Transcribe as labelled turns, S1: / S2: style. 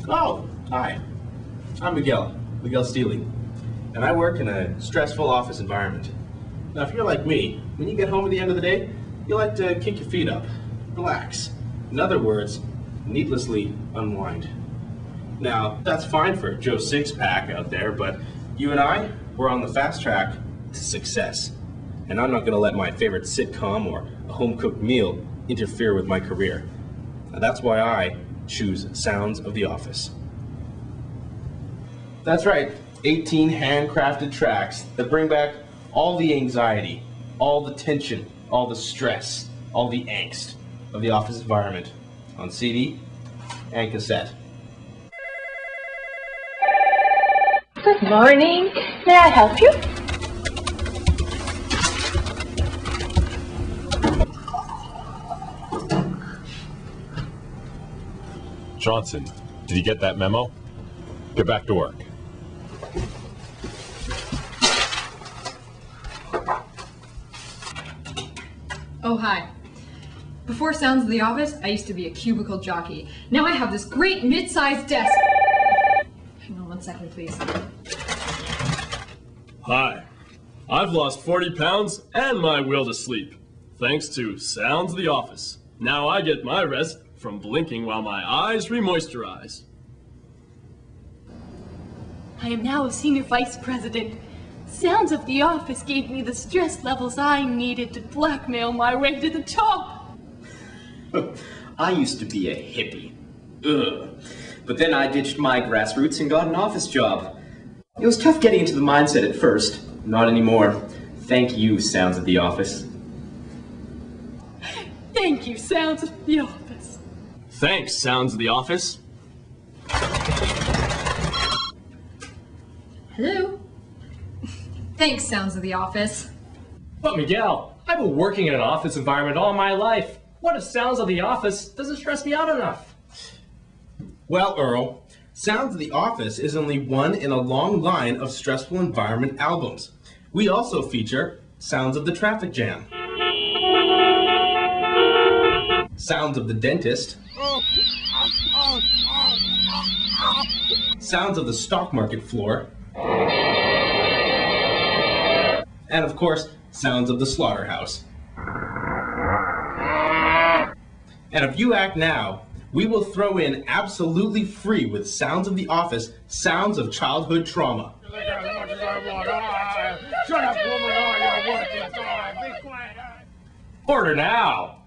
S1: Oh, hi. I'm Miguel Steely, and I work in a stressful office environment. Now, if you're like me, when you get home at the end of the day, you like to kick your feet up, relax. In other words, needlessly unwind. Now, that's fine for Joe Six-Pack out there, but you and I, we're on the fast track to success. And I'm not going to let my favorite sitcom or a home-cooked meal interfere with my career. Now, that's why I choose Sounds of the Office. That's right, 18 handcrafted tracks that bring back all the anxiety, all the tension, all the stress, all the angst of the office environment on CD and cassette.
S2: Good morning. May I help you?
S3: Johnson, did you get that memo? Get back to work.
S4: Oh, hi. Before Sounds of the Office, I used to be a cubicle jockey. Now I have this great mid-sized desk. Hang on 1 second, please.
S5: Hi. I've lost 40 pounds and my will to sleep, thanks to Sounds of the Office. Now I get my rest from blinking while my eyes remoisturize.
S6: I am now a senior vice president. Sounds of the Office gave me the stress levels I needed to blackmail my way to the top.
S7: I used to be a hippie. Ugh. But then I ditched my grassroots and got an office job. It was tough getting into the mindset at first. Not anymore. Thank you, Sounds of the Office.
S6: Thank you, Sounds of the Office.
S5: Thanks, Sounds of the Office.
S4: Hello? Thanks, Sounds of the Office.
S8: But Miguel, I've been working in an office environment all my life. What if Sounds of the Office doesn't stress me out enough?
S1: Well, Earl, Sounds of the Office is only one in a long line of stressful environment albums. We also feature Sounds of the Traffic Jam, Sounds of the Dentist, Sounds of the Stock Market Floor, and of course, Sounds of the Slaughterhouse. And if you act now, we will throw in absolutely free with Sounds of the Office, Sounds of Childhood Trauma.
S8: Order now!